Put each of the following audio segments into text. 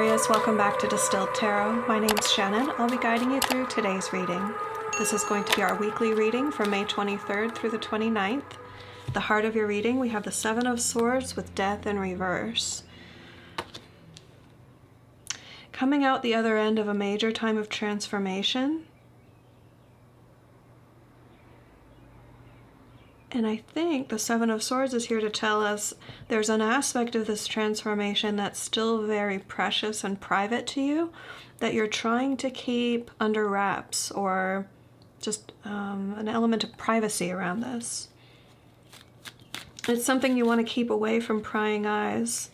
Aquarius, welcome back to Distilled Tarot. My name's Shannon. I'll be guiding you through today's reading. This is going to be our weekly reading from May 23rd through the 29th. At the heart of your reading, we have the Seven of Swords with Death in reverse. Coming out the other end of a major time of transformation. And I think the Seven of Swords is here to tell us there's an aspect of this transformation that's still very precious and private to you that you're trying to keep under wraps, or just an element of privacy around this. It's something you want to keep away from prying eyes.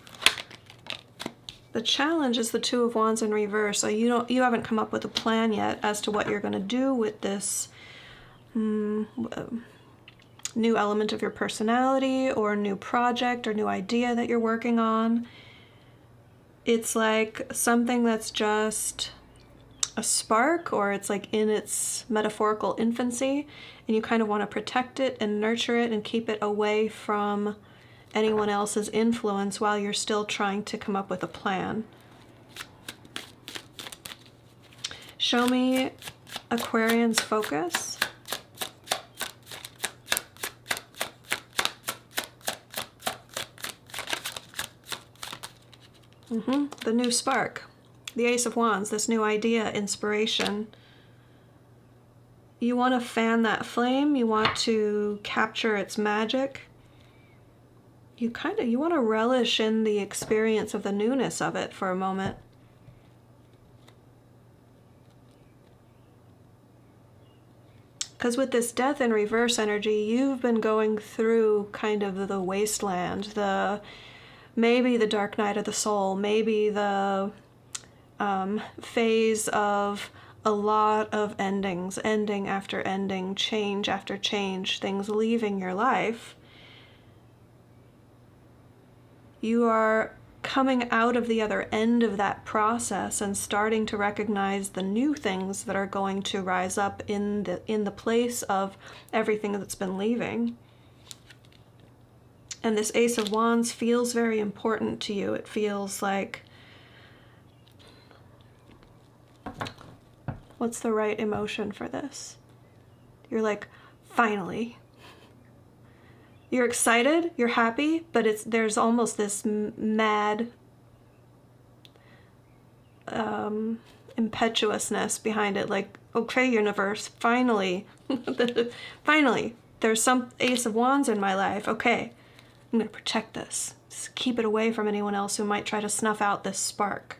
The challenge is the Two of Wands in reverse. So you haven't come up with a plan yet as to what you're going to do with this new element of your personality or new project or new idea that you're working on. It's like something that's just a spark, or it's like in its metaphorical infancy, and you kind of want to protect it and nurture it and keep it away from anyone else's influence while you're still trying to come up with a plan. Show me Aquarian's focus. The new spark, the Ace of Wands, this new idea, inspiration. You want to fan that flame. You want to capture its magic. You want to relish in the experience of the newness of it for a moment. Because with this death in reverse energy, you've been going through kind of the wasteland, maybe the dark night of the soul, maybe the phase of a lot of endings, ending after ending, change after change, things leaving your life. You are coming out of the other end of that process and starting to recognize the new things that are going to rise up in the place of everything that's been leaving. And this Ace of Wands feels very important to you. It feels like, what's the right emotion for this? You're like, finally. You're excited, you're happy, but there's almost this mad impetuousness behind it. Like, okay, universe, finally, finally, there's some Ace of Wands in my life. Okay. I'm going to protect this. Just keep it away from anyone else who might try to snuff out this spark.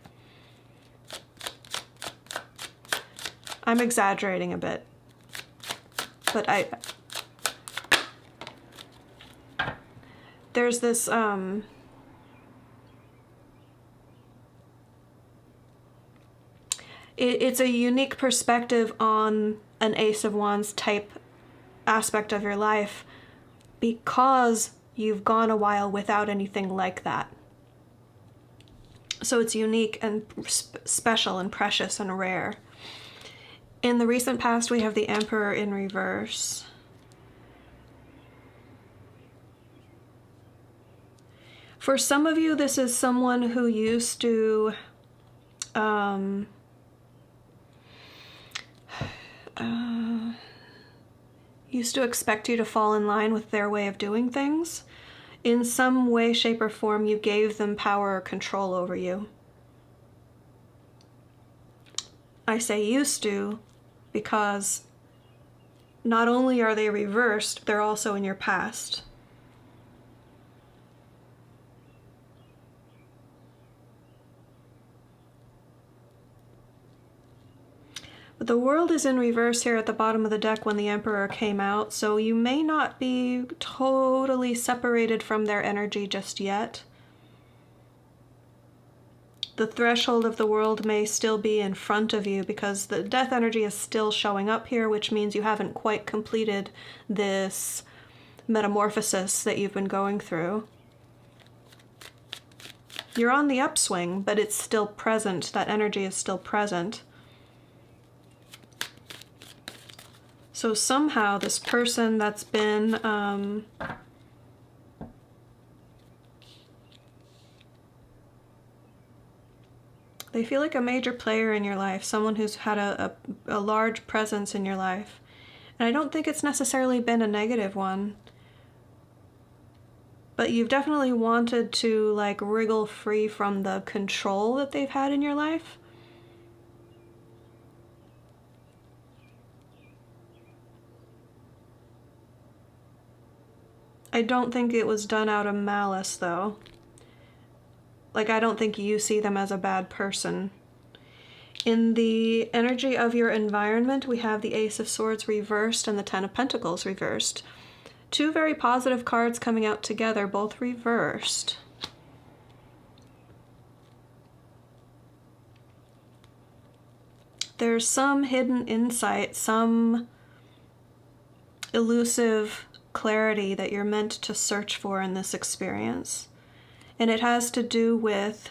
I'm exaggerating a bit, but there's this it's a unique perspective on an Ace of Wands type aspect of your life, because you've gone a while without anything like that. So it's unique and special and precious and rare. In the recent past, we have the Emperor in reverse. For some of you, this is someone who used to expect you to fall in line with their way of doing things. In some way, shape, or form, you gave them power or control over you. I say used to because not only are they reversed, they're also in your past. But the World is in reverse here at the bottom of the deck when the Emperor came out, so you may not be totally separated from their energy just yet. The threshold of the World may still be in front of you because the death energy is still showing up here, which means you haven't quite completed this metamorphosis that you've been going through. You're on the upswing, but it's still present. That energy is still present. So somehow this person that's been They feel like a major player in your life, someone who's had a large presence in your life. And I don't think it's necessarily been a negative one. But you've definitely wanted to like wriggle free from the control that they've had in your life. I don't think it was done out of malice, though. Like, I don't think you see them as a bad person. In the energy of your environment, we have the Ace of Swords reversed and the Ten of Pentacles reversed. Two very positive cards coming out together, both reversed. There's some hidden insight, some elusive clarity that you're meant to search for in this experience. And it has to do with,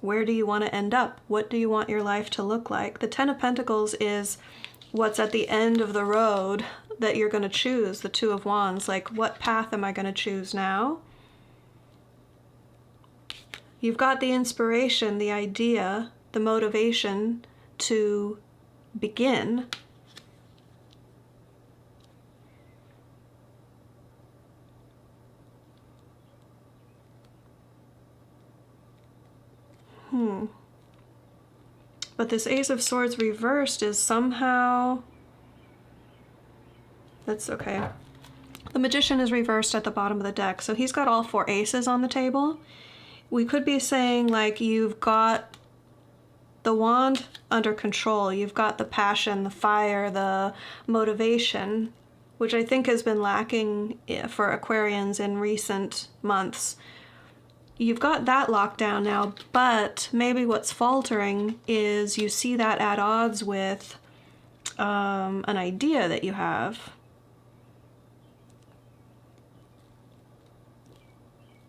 where do you want to end up? What do you want your life to look like? The Ten of Pentacles is what's at the end of the road that you're going to choose. The Two of Wands, like, what path am I going to choose now? You've got the inspiration, the idea, the motivation to begin. But this Ace of Swords reversed is somehow... That's okay. The Magician is reversed at the bottom of the deck, so he's got all four aces on the table. We could be saying, like, you've got the wand under control. You've got the passion, the fire, the motivation, which I think has been lacking for Aquarians in recent months. You've got that locked down now, but maybe what's faltering is you see that at odds with an idea that you have.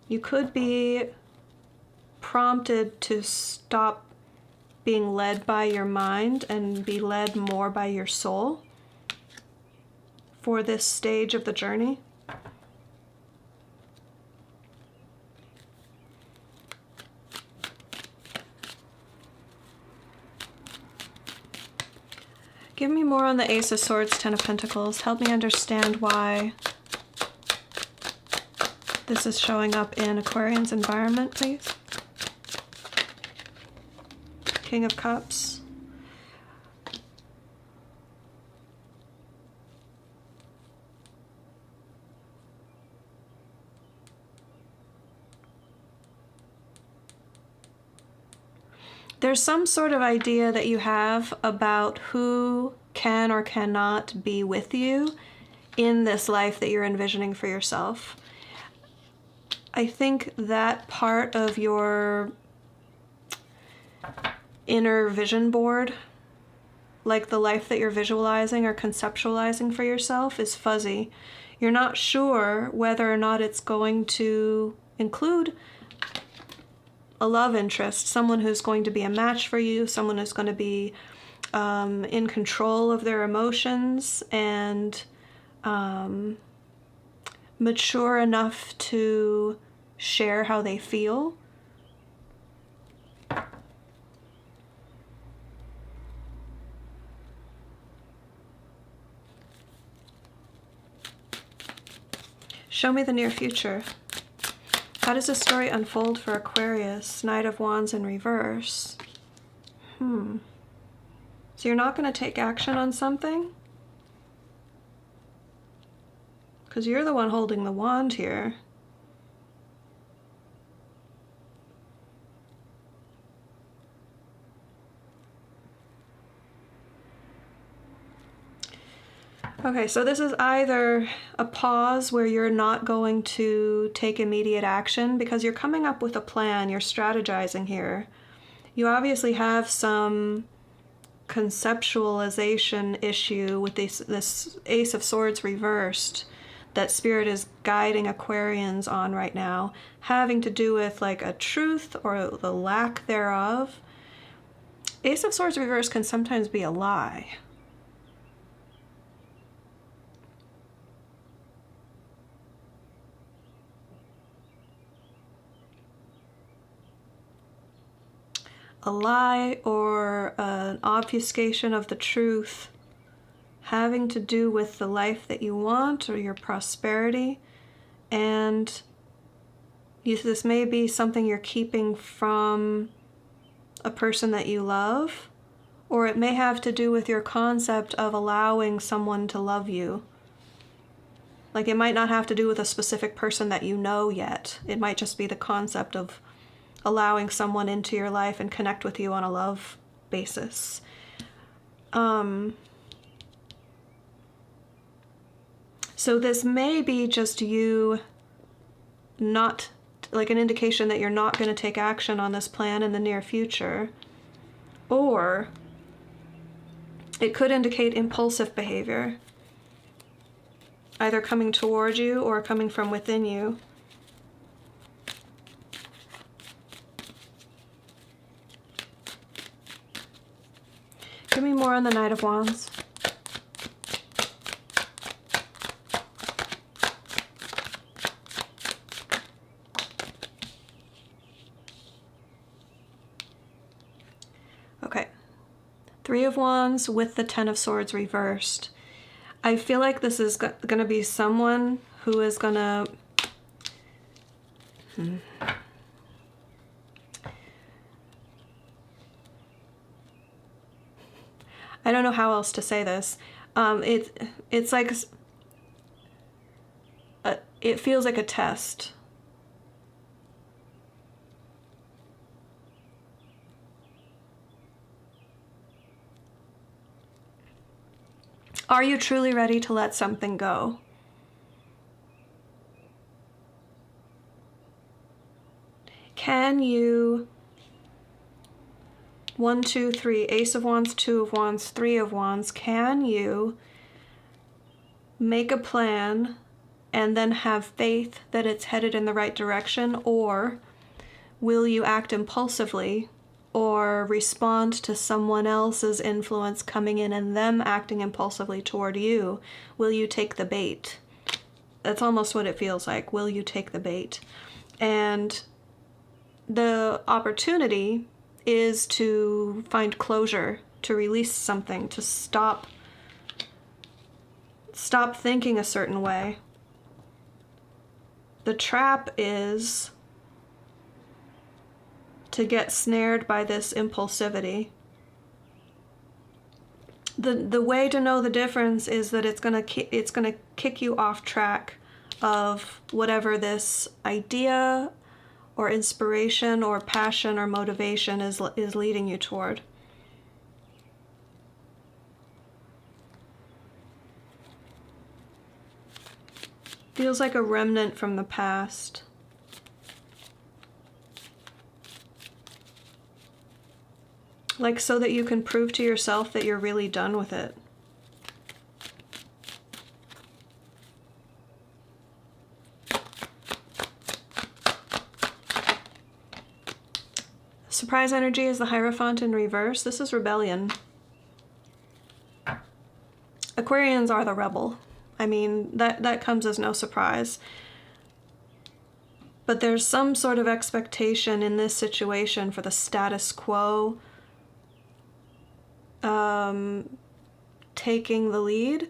You could be prompted to stop being led by your mind and be led more by your soul for this stage of the journey. Give me more on the Ace of Swords, Ten of Pentacles. Help me understand why this is showing up in Aquarian's environment, please. King of Cups. There's some sort of idea that you have about who can or cannot be with you in this life that you're envisioning for yourself. I think that part of your inner vision board, like the life that you're visualizing or conceptualizing for yourself, is fuzzy. You're not sure whether or not it's going to include a love interest, someone who's going to be a match for you, someone who's going to be in control of their emotions and mature enough to share how they feel. Show me the near future. How does this story unfold for Aquarius? Knight of Wands in reverse. So you're not going to take action on something? Because you're the one holding the wand here. Okay, so this is either a pause where you're not going to take immediate action because you're coming up with a plan, you're strategizing here. You obviously have some conceptualization issue with this Ace of Swords reversed that Spirit is guiding Aquarians on right now, having to do with like a truth or the lack thereof. Ace of Swords reversed can sometimes be a lie. a lie or an obfuscation of the truth having to do with the life that you want or your prosperity. And this may be something you're keeping from a person that you love, or it may have to do with your concept of allowing someone to love you. Like, it might not have to do with a specific person that you know yet. It might just be the concept of allowing someone into your life and connect with you on a love basis. So this may be just you not, like, an indication that you're not going to take action on this plan in the near future. Or it could indicate impulsive behavior, either coming toward you or coming from within you. Give me more on the Knight of Wands. Okay. Three of Wands with the Ten of Swords reversed. I feel like this is going to be someone who is going to... I don't know how else to say this. It's like... it feels like a test. Are you truly ready to let something go? Can you... 1, 2, 3, Ace of Wands, 2 of Wands, 3 of Wands. Can you make a plan and then have faith that it's headed in the right direction? Or will you act impulsively or respond to someone else's influence coming in and them acting impulsively toward you? Will you take the bait? That's almost what it feels like. Will you take the bait? And the opportunity is to find closure, to release something, to stop thinking a certain way. The trap is to get snared by this impulsivity. The way to know the difference is that it's gonna kick you off track of whatever this idea or inspiration or passion or motivation is leading you toward. Feels like a remnant from the past. Like, so that you can prove to yourself that you're really done with it. Surprise energy is the Hierophant in reverse. This is rebellion. Aquarians are the rebel. I mean, that comes as no surprise. But there's some sort of expectation in this situation for the status quo taking the lead.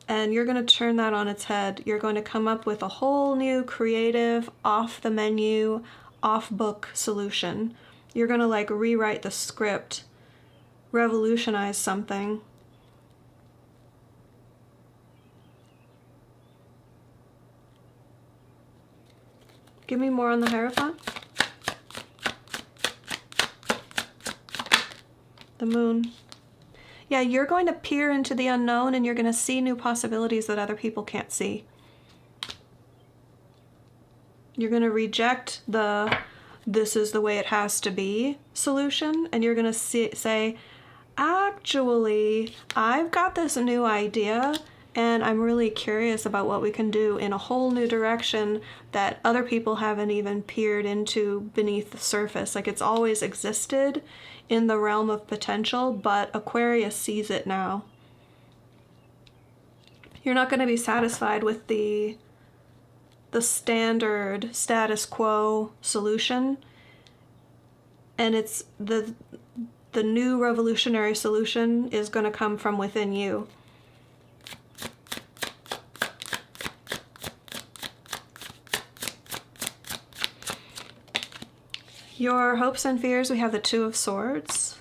And you're going to turn that on its head. You're going to come up with a whole new creative, off-the-menu, off-book solution. You're going to, like, rewrite the script, revolutionize something. Give me more on the Hierophant. The Moon. Yeah, you're going to peer into the unknown and you're going to see new possibilities that other people can't see. You're going to reject the "this is the way it has to be" solution, and you're going to say, actually, I've got this new idea and I'm really curious about what we can do in a whole new direction that other people haven't even peered into beneath the surface. Like, it's always existed in the realm of potential, but Aquarius sees it now. You're not going to be satisfied with the the standard status quo solution, and it's the new revolutionary solution is going to come from within you. Your hopes and fears, we have the Two of Swords.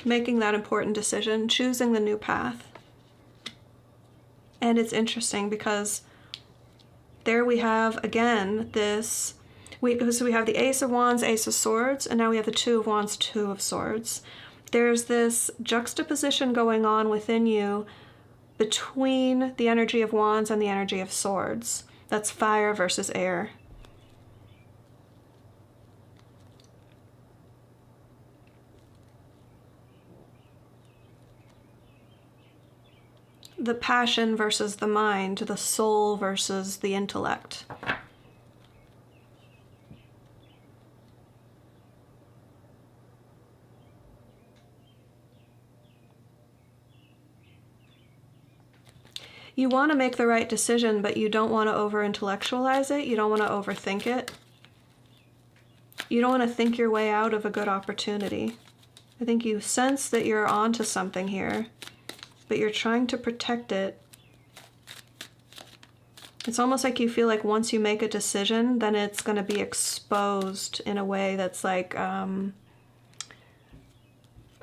Making that important decision, choosing the new path. And it's interesting because there we have, again, this, so we have the Ace of Wands, Ace of Swords, and now we have the Two of Wands, Two of Swords. There's this juxtaposition going on within you between the energy of Wands and the energy of Swords. That's fire versus air. The passion versus the mind, the soul versus the intellect. You want to make the right decision, but you don't want to over-intellectualize it. You don't want to overthink it. You don't want to think your way out of a good opportunity. I think you sense that you're onto something here, but you're trying to protect it. It's almost like you feel like once you make a decision, then it's going to be exposed in a way that's like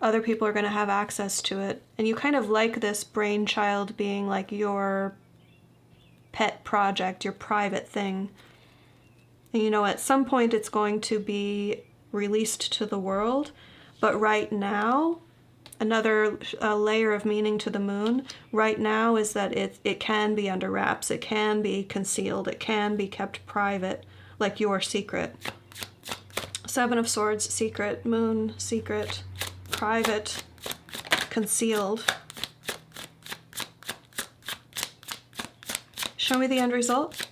other people are going to have access to it. And you kind of like this brainchild being like your pet project, your private thing. And you know, at some point it's going to be released to the world, but right now, another layer of meaning to the moon right now is that it can be under wraps, it can be concealed, it can be kept private, like your secret. Seven of Swords, secret, moon, secret, private, concealed. Show me the end result.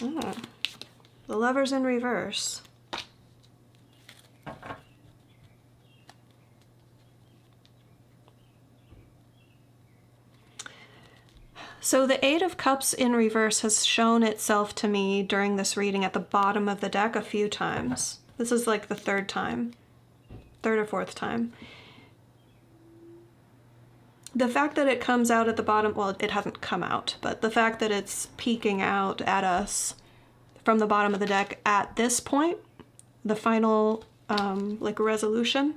Oh, the Lovers in reverse. So the Eight of Cups in reverse has shown itself to me during this reading at the bottom of the deck a few times. This is like the third or fourth time. The fact that it comes out at the bottom, well, it hasn't come out, but the fact that it's peeking out at us from the bottom of the deck at this point, the final like resolution,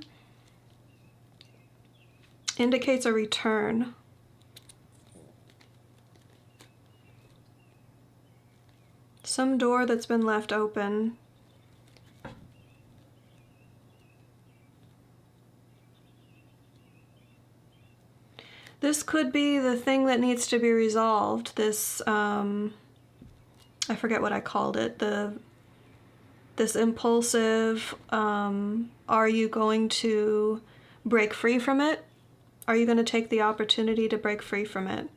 indicates a return. Some door that's been left open. This could be the thing that needs to be resolved. This, I forget what I called it. This impulsive, are you going to break free from it? Are you going to take the opportunity to break free from it?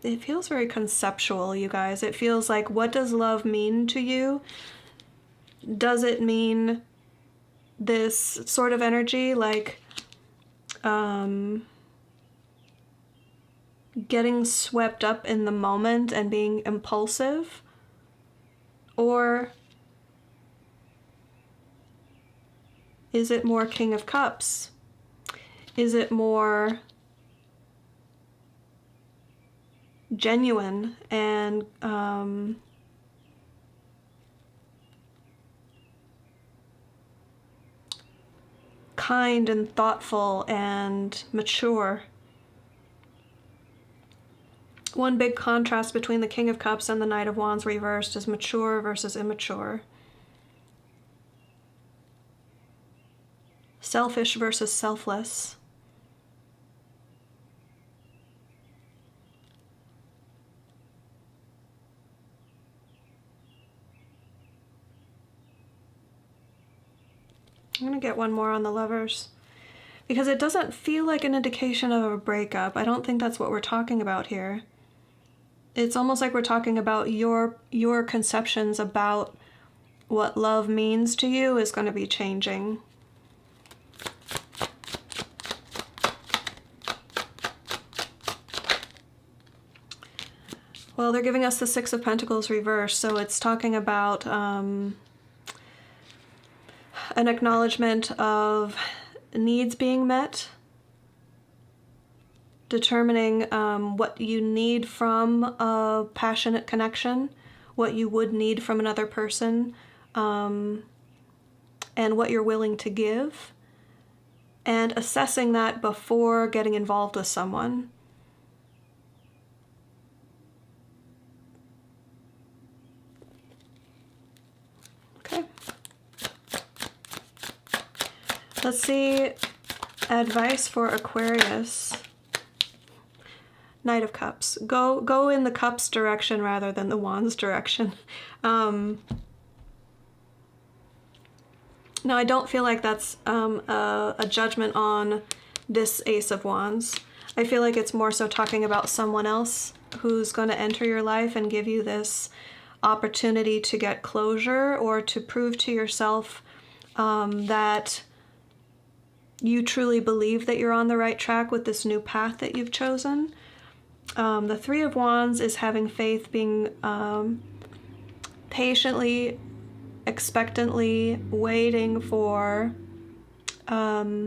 It feels very conceptual, you guys. It feels like, what does love mean to you? Does it mean this sort of energy, like getting swept up in the moment and being impulsive? Or is it more King of Cups? Is it more genuine and kind and thoughtful and mature? One big contrast between the King of Cups and the Knight of Wands reversed is mature versus immature. Selfish versus selfless. I'm going to get one more on the Lovers, because it doesn't feel like an indication of a breakup. I don't think that's what we're talking about here. It's almost like we're talking about your conceptions about what love means to you is going to be changing. Well, they're giving us the Six of Pentacles reversed, so it's talking about an acknowledgement of needs being met, determining what you need from a passionate connection, what you would need from another person, and what you're willing to give, and assessing that before getting involved with someone. Okay. Let's see advice for Aquarius. Knight of Cups. Go in the Cups direction rather than the Wands direction. Now, I don't feel like that's a judgment on this Ace of Wands. I feel like it's more so talking about someone else who's going to enter your life and give you this opportunity to get closure or to prove to yourself that you truly believe that you're on the right track with this new path that you've chosen. The Three of Wands is having faith, being patiently, expectantly waiting for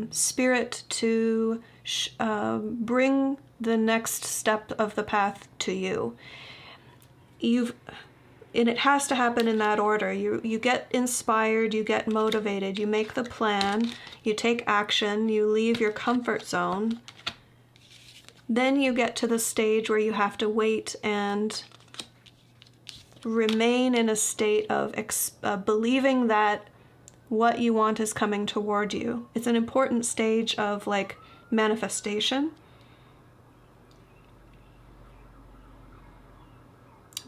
Spirit to bring the next step of the path to you. And it has to happen in that order. You get inspired, you get motivated, you make the plan, you take action, you leave your comfort zone. Then you get to the stage where you have to wait and remain in a state of believing that what you want is coming toward you. It's an important stage of like manifestation.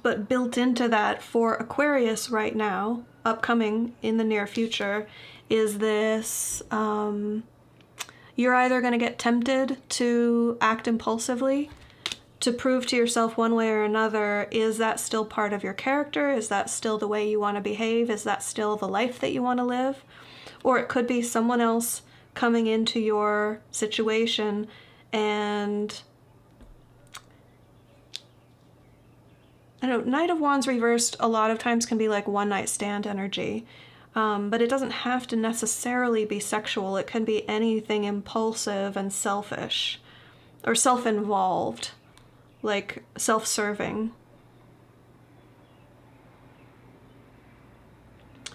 But built into that for Aquarius right now, upcoming in the near future, is this you're either going to get tempted to act impulsively to prove to yourself one way or another, is that still part of your character? Is that still the way you want to behave? Is that still the life that you want to live? Or it could be someone else coming into your situation and I know Knight of Wands reversed a lot of times can be like one night stand energy. But it doesn't have to necessarily be sexual. It can be anything impulsive and selfish or self-involved, like self-serving.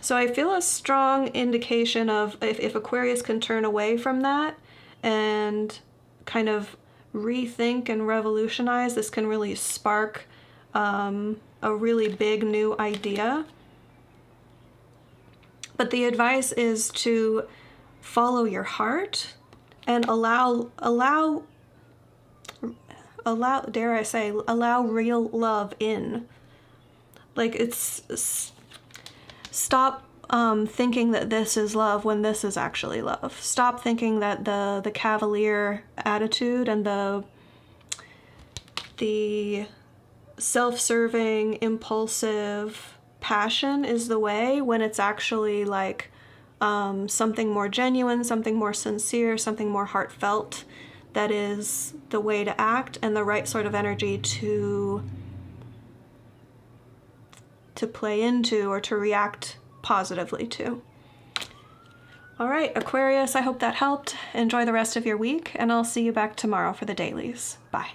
So I feel a strong indication of if Aquarius can turn away from that and kind of rethink and revolutionize, this can really spark a really big new idea. But the advice is to follow your heart and allow, dare I say, allow real love in. Like stop thinking that this is love when this is actually love. Stop thinking that the cavalier attitude and the self-serving, impulsive passion is the way, when it's actually like something more genuine, something more sincere, something more heartfelt that is the way to act and the right sort of energy to play into or to react positively to. All right, Aquarius, I hope that helped. Enjoy the rest of your week, and I'll see you back tomorrow for the dailies. Bye.